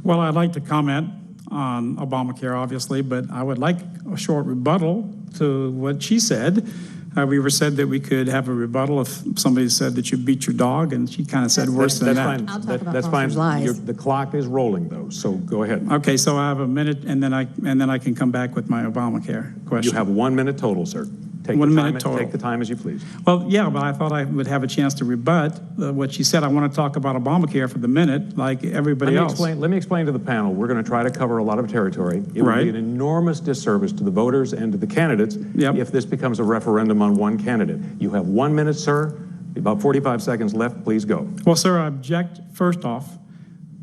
Well, I'd like to comment on Obamacare, obviously, but I would like a short rebuttal to what she said. We were said that we could have a rebuttal if somebody said that you beat your dog, and she kind of said worse than that. That's fine. The clock is rolling, though, so go ahead. Okay, so I have a minute, and then I can come back with my Obamacare question. You have 1 minute total, sir. Take 1 minute total. Take the time as you please. Well, yeah, but I thought I would have a chance to rebut what she said. I want to talk about Obamacare for the minute, like everybody else. Let me explain to the panel. We're going to try to cover a lot of territory. It would be an enormous disservice to the voters and to the candidates if this becomes a referendum on one candidate. You have 1 minute, sir. About 45 seconds left. Please go. Well, sir, I object first off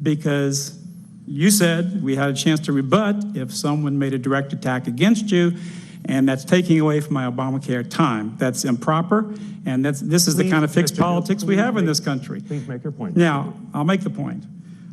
because you said we had a chance to rebut if someone made a direct attack against you, and that's taking away from my Obamacare time. That's improper, and this is the kind of fixed politics we have in this country. Please make your point. Now, I'll make the point.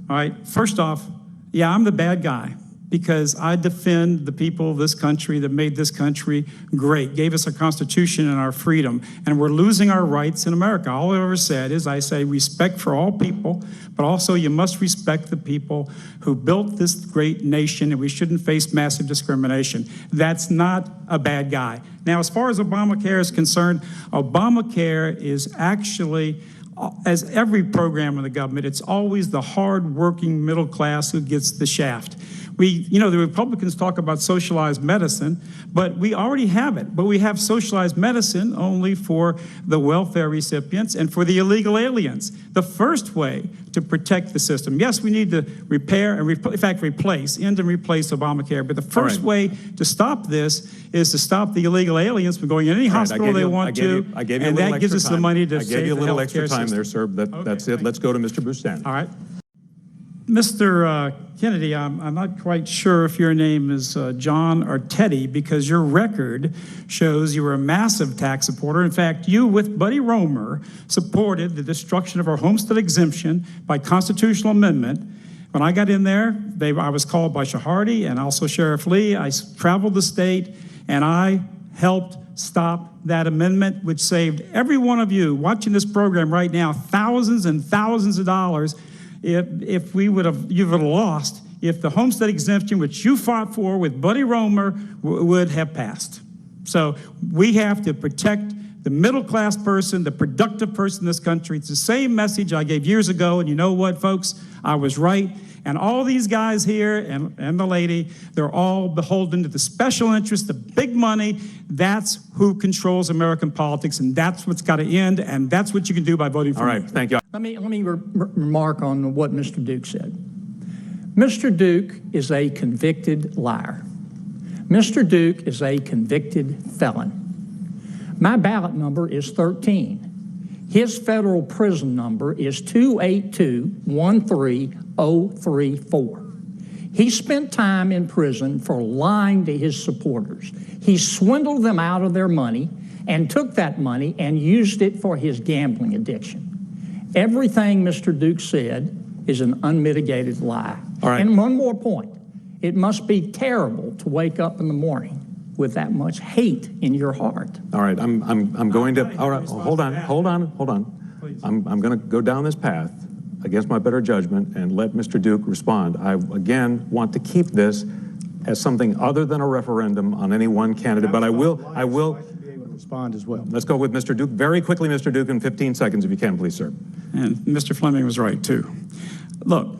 All right, first off, yeah, I'm the bad guy because I defend the people of this country that made this country great, gave us a constitution and our freedom, and we're losing our rights in America. All I've ever said is I say respect for all people, but also you must respect the people who built this great nation, and we shouldn't face massive discrimination. That's not a bad guy. Now, as far as Obamacare is concerned, Obamacare is actually, as every program in the government, it's always the hard-working middle class who gets the shaft. The Republicans talk about socialized medicine, but we already have it. But we have socialized medicine only for the welfare recipients and for the illegal aliens. The first way to protect the system, yes, we need to repair and, replace Obamacare, but the first way to stop this is to stop the illegal aliens from going in any hospital they want to, and that gives us the money to save the health care system. I gave you a little extra time there, sir. That's it. Let's go to Mr. Bustan. All right. Mr. Kennedy, I'm not quite sure if your name is John or Teddy, because your record shows you were a massive tax supporter. In fact, you, with Buddy Roemer, supported the destruction of our homestead exemption by constitutional amendment. When I got in there, I was called by Sjojjaty and also Sheriff Lee. I traveled the state, and I helped stop that amendment, which saved every one of you watching this program right now thousands and thousands of dollars. If you would have lost if the homestead exemption, which you fought for with Buddy Roemer, would have passed. So we have to protect the middle-class person, the productive person in this country. It's the same message I gave years ago, and you know what, folks? I was right. And all these guys here and the lady, they're all beholden to the special interest, the big money. That's who controls American politics, and that's what's got to end, and that's what you can do by voting for me. All right, thank you. Let me remark on what Mr. Duke said. Mr. Duke is a convicted liar. Mr. Duke is a convicted felon. My ballot number is 13. His federal prison number is 282-13034. He spent time in prison for lying to his supporters. He swindled them out of their money and took that money and used it for his gambling addiction. Everything Mr. Duke said is an unmitigated lie. All right. And one more point. It must be terrible to wake up in the morning with that much hate in your heart. All right, I'm going to, all right, hold on. Please. I'm going to go down this path against my better judgment and let Mr. Duke respond. I, again, want to keep this as something other than a referendum on any one candidate, but I will. Be able to respond as well. Let's go with Mr. Duke. Very quickly, Mr. Duke, in 15 seconds, if you can, please, sir. And Mr. Fleming was right, too. Look,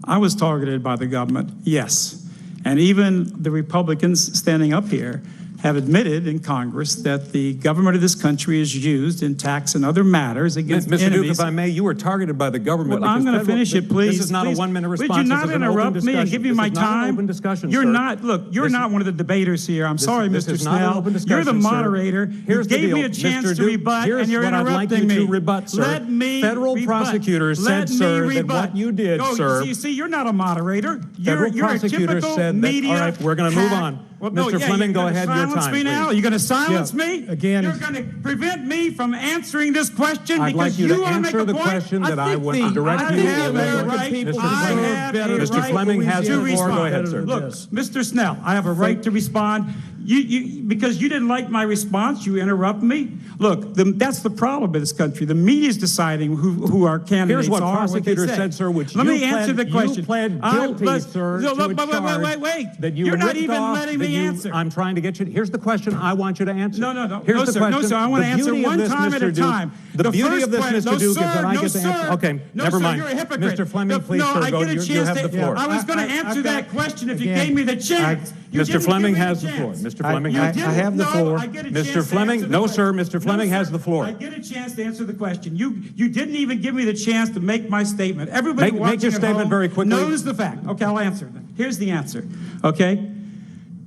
I was targeted by the government, yes. And even the Republicans standing up here have admitted in Congress that the government of this country is used in tax and other matters against Mr. enemies. Duke, if I may, you were targeted by the government. Well, I'm going to finish it, please. This is not a 1 minute response. Would you not interrupt me and give me my time? This is not an open discussion, You're sir. not, look, you're not one of the debaters here. I'm sorry, This Mr. is not an Snell. open discussion, You're the moderator. Here's You gave the deal. me a chance Mr. to Duke, rebut, here's and you're what I'd like interrupting you me. to rebut, sir. Let me Federal rebut. prosecutors Let said, sir, me that rebut. what you did, sir. You see, you're not a moderator. Federal You're a prosecutors typical said that, media all right, we're going to move hack. on. Well, no, Mr. yeah, Fleming, go ahead, your silence time, me now? please. You're going to silence Yeah, me? again- You're going to prevent me from answering this question I'd like because you to want to make answer a the point? question that I would the- direct I you to. have a right. Mr. I Fleming, have a Mr. right Fleming has to the floor. respond. Go ahead, sir. Look, Mr. Snell, I have a right to respond. Because you didn't like my response, you interrupt me. Look, that's the problem in this country. The media is deciding who our candidates are. Here's what they prosecutor say. said, sir, which Let you me answer the question. You pled guilty, sir, to a charge wait. that you You're not ripped even off, letting that me you- answer. I'm trying to get you. Here's the question I want you to answer. No. Here's No, the sir. question. No, sir. I want to The answer beauty of one this, time at Mr. a Duke, time. The beauty of this, Mr. Duke, is that I get to answer. Okay, No, never sir, mind. you're a hypocrite. Mr. Fleming, please, no, sir, I go. get a You chance have the floor. I was going to answer that question if you gave me the chance. You Mr. didn't Fleming give me has the floor. chance. Mr. Fleming You has the didn't. floor. have the floor. I get a Mr. chance to Fleming, answer the no, sir. question. Mr. Fleming has the floor. I get a chance to answer the question. You didn't even give me the chance to make my statement. Everybody Make watching your at statement home very quickly. knows the fact. Okay, I'll answer. Here's the answer. Okay?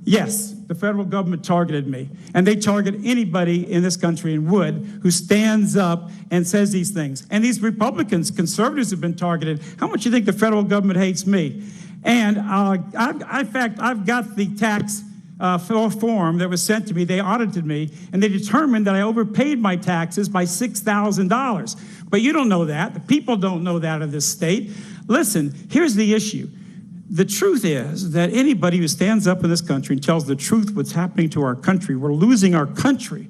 Yes, the federal government targeted me, and they target anybody in this country and would who stands up and says these things. And these Republicans, conservatives have been targeted. How much do you think the federal government hates me? And in fact, I've got the tax form that was sent to me. They audited me, and they determined that I overpaid my taxes by $6,000. But you don't know that. The people don't know that in this state. Listen, here's the issue. The truth is that anybody who stands up in this country and tells the truth what's happening to our country, we're losing our country.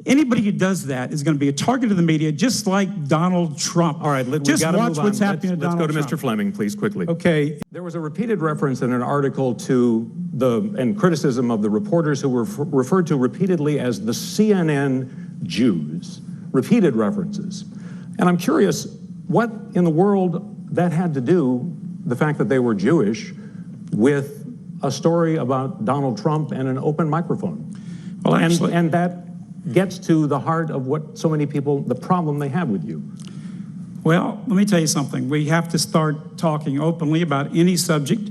Anybody who does that is going to be a target of the media, just like Donald Trump. All right, we've just got to watch move on. what's happening to Let's Donald go to Trump. Mr. Fleming, please, quickly. Okay. There was a repeated reference in an article to and criticism of the reporters who were referred to repeatedly as the CNN Jews. Repeated references. And I'm curious what in the world that had to do, the fact that they were Jewish, with a story about Donald Trump and an open microphone. Well, actually, and that gets to the heart of what so many people, the problem they have with you. well, let me tell you something. We have to start talking openly about any subject,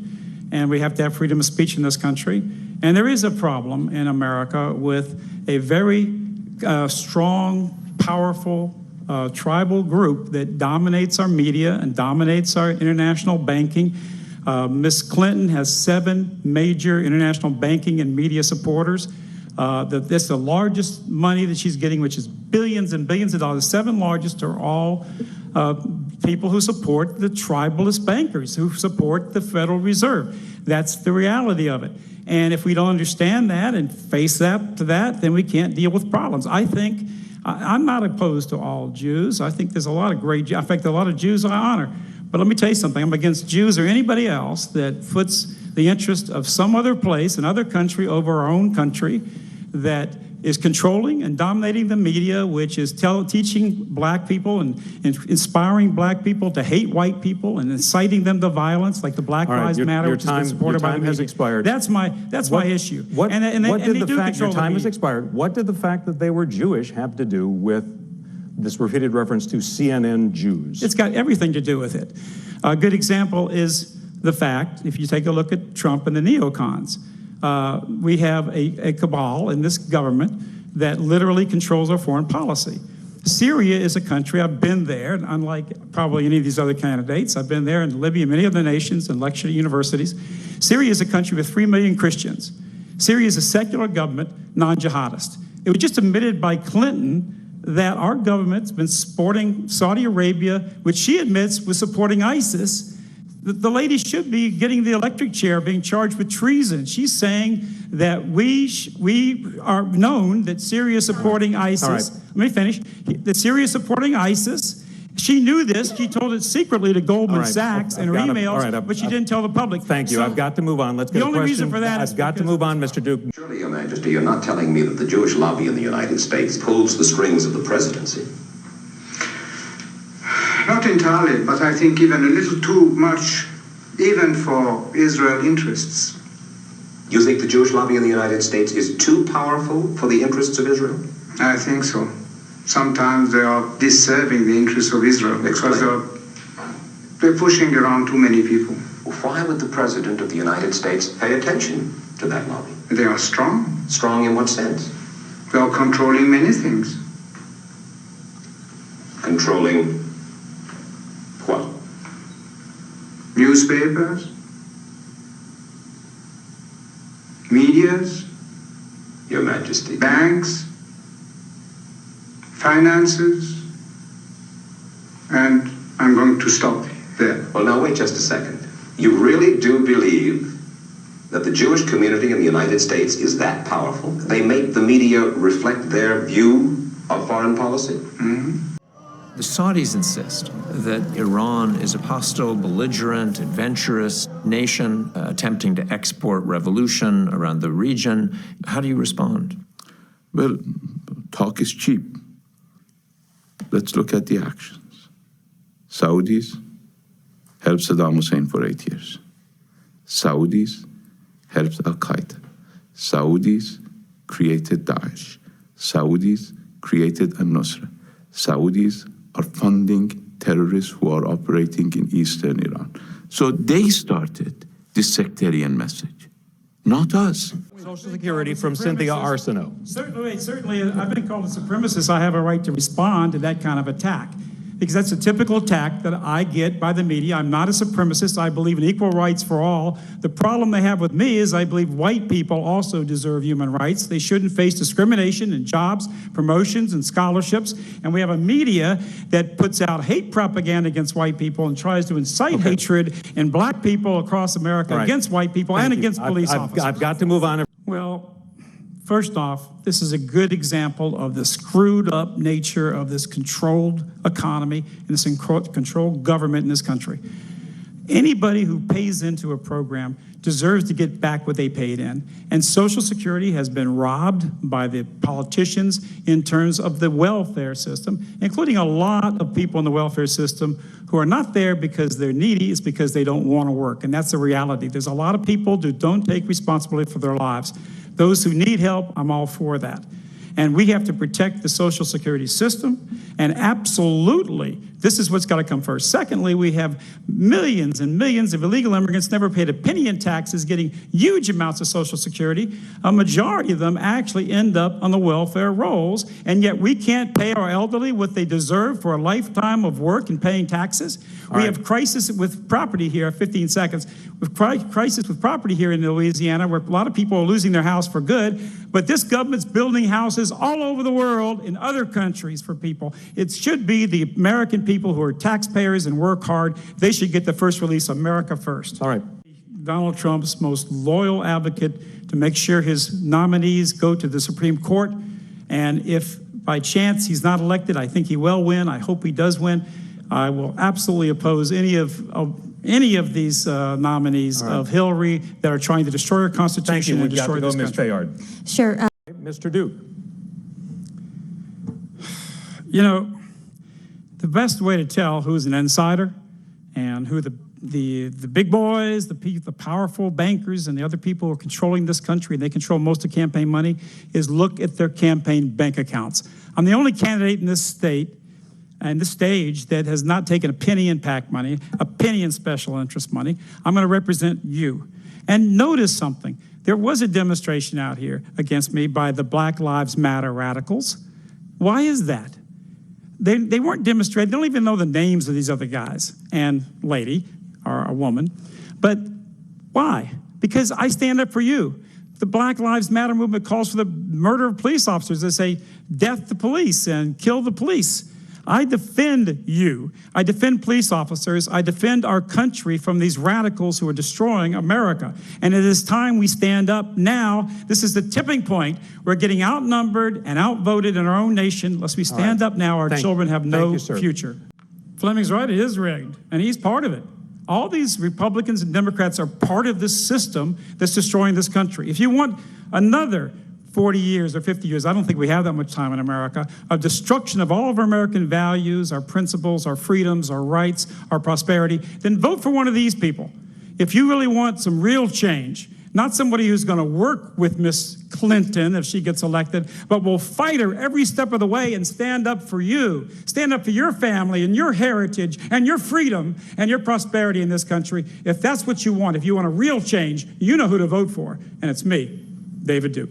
and we have to have freedom of speech in this country. And there is a problem in America with a very strong, powerful tribal group that dominates our media and dominates our international banking. Ms. Clinton has 7 major international banking and media supporters. That's the largest money that she's getting, which is billions and billions of dollars. 7 largest are all people who support the tribalist bankers, who support the Federal Reserve. That's the reality of it. And if we don't understand that and face up to that, then we can't deal with problems. I think, I'm not opposed to all Jews. I think there's a lot of great Jews. In fact, a lot of Jews I honor. But let me tell you something. I'm against Jews or anybody else that puts the interest of some other place, another country, over our own country, that is controlling and dominating the media, which is teaching black people and inspiring black people to hate white people and inciting them to violence, like the Black Lives Matter, which has been supported by the media. Your time has expired. That's my issue. Your time has media. expired. What did the fact that they were Jewish have to do with this repeated reference to CNN Jews? It's got everything to do with it. A good example is the fact, if you take a look at Trump and the neocons, we have a cabal in this government that literally controls our foreign policy. Syria is a country, I've been there, unlike probably any of these other candidates. I've been there in Libya, many other nations, and lectured at universities. Syria is a country with 3 million Christians. Syria is a secular government, non-jihadist. It was just admitted by Clinton that our government's been supporting Saudi Arabia, which she admits was supporting ISIS. The lady should be getting the electric chair, being charged with treason. She's saying that we are known that Syria is supporting ISIS. Right. Let me finish. That Syria is supporting ISIS. She knew this. She told it secretly to Goldman Sachs in her emails, but she didn't tell the public. Thank you. So I've got to move on. Let's get the a only question. reason for that is I've got to move on, Mr. Duke. Surely, Your Majesty, you're not telling me that the Jewish lobby in the United States pulls the strings of the presidency? Not entirely, but I think even a little too much, even for Israel interests. You think the Jewish lobby in the United States is too powerful for the interests of Israel? I think so. Sometimes they are disserving the interests of Israel because they're pushing around too many people. Why would the President of the United States pay attention to that lobby? They are strong. Strong in what sense? They are controlling many things. Controlling what? Newspapers, medias, Your Majesty. banks, finances, and I'm going to stop there. Well, now wait just a second. You really do believe that the Jewish community in the United States is that powerful? They make the media reflect their view of foreign policy? The Saudis insist that Iran is a hostile, belligerent, adventurous nation attempting to export revolution around the region. How do you respond? Well, talk is cheap. Let's look at the actions. Saudis helped Saddam Hussein for 8 years. Saudis helped Al-Qaeda. Saudis created Daesh. Saudis created al-Nusra. Saudis are funding terrorists who are operating in eastern Iran. So they started this sectarian message, not us. Social Security from Cynthia Arsenault. Certainly, I've been called a supremacist. I have a right to respond to that kind of attack, because that's a typical attack that I get by the media. I'm not a supremacist. I believe in equal rights for all. The problem they have with me is I believe white people also deserve human rights. They shouldn't face discrimination in jobs, promotions, and scholarships. And we have a media that puts out hate propaganda against white people and tries to incite hatred in black people across America against white people and against police officers. I've got to move on. Well, first off, this is a good example of the screwed up nature of this controlled economy and this controlled government in this country. Anybody who pays into a program deserves to get back what they paid in. And Social Security has been robbed by the politicians in terms of the welfare system, including a lot of people in the welfare system who are not there because they're needy, it's because they don't want to work. And that's the reality. There's a lot of people who don't take responsibility for their lives. Those who need help, I'm all for that. And we have to protect the Social Security system. And absolutely, this is what's got to come first. Secondly, we have millions and millions of illegal immigrants never paid a penny in taxes, getting huge amounts of Social Security. A majority of them actually end up on the welfare rolls, and yet we can't pay our elderly what they deserve for a lifetime of work and paying taxes. We have crisis with property here, 15 seconds. With crisis with property here in Louisiana, where a lot of people are losing their house for good, but this government's building houses all over the world in other countries for people. It should be the American people who are taxpayers and work hard. They should get the first release, America first. All right. Donald Trump's most loyal advocate to make sure his nominees go to the Supreme Court. And if by chance he's not elected, I think he will win. I hope he does win. I will absolutely oppose any of these nominees of Hillary that are trying to destroy our Constitution and destroy this country. Sure. Mr. Duke. You know, the best way to tell who's an insider and who the big boys, the powerful bankers and the other people who are controlling this country, and they control most of campaign money, is look at their campaign bank accounts. I'm the only candidate in this state and this stage that has not taken a penny in PAC money, a penny in special interest money. I'm going to represent you. And notice something. There was a demonstration out here against me by the Black Lives Matter radicals. Why is that? They weren't demonstrating. They don't even know the names of these other guys and lady or a woman. But why? Because I stand up for you. The Black Lives Matter movement calls for the murder of police officers. They say, death to police and kill the police. I defend you. I defend police officers. I defend our country from these radicals who are destroying America. And it is time we stand up now. This is the tipping point. We're getting outnumbered and outvoted in our own nation. Unless we stand up now, our children have no future. Fleming's right, it is rigged, and he's part of it. All these Republicans and Democrats are part of this system that's destroying this country. If you want another 40 years or 50 years, I don't think we have that much time in America, of destruction of all of our American values, our principles, our freedoms, our rights, our prosperity, then vote for one of these people. If you really want some real change, not somebody who's going to work with Miss Clinton if she gets elected, but will fight her every step of the way and stand up for you, stand up for your family and your heritage and your freedom and your prosperity in this country. If that's what you want, if you want a real change, you know who to vote for, and it's me, David Duke.